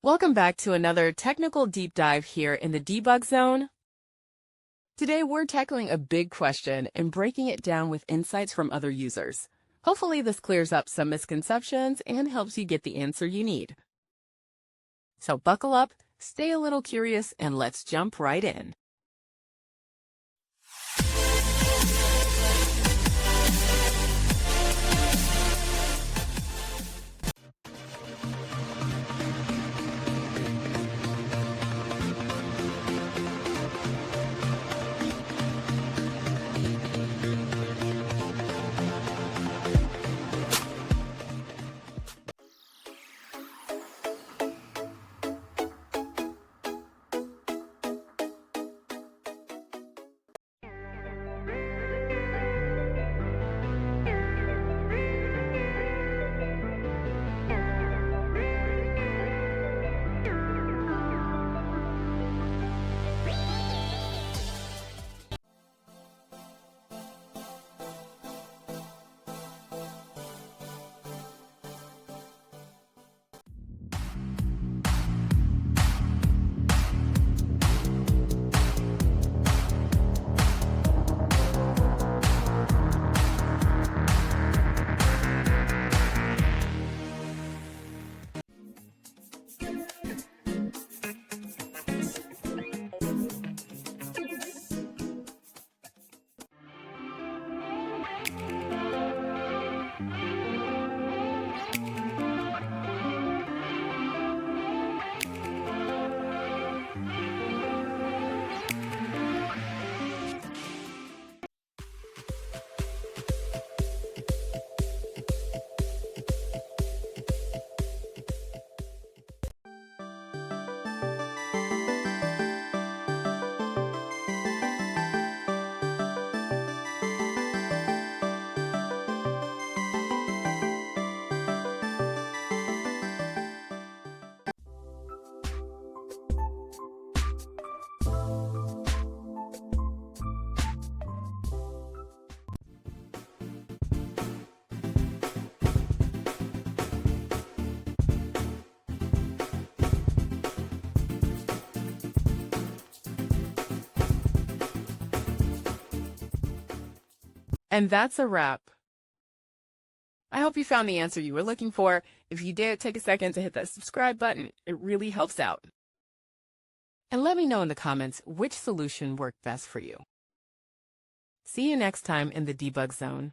Welcome back to another technical deep dive here in the debug zone. Today we're tackling a big question and breaking it down with insights from other users. Hopefully this clears up some misconceptions and helps you get the answer you need. So buckle up, stay a little curious, and let's jump right in. And that's a wrap. I hope you found the answer you were looking for. If you did, take a second to hit that subscribe button. It really helps out. And let me know in the comments which solution worked best for you. See you next time in the debug zone.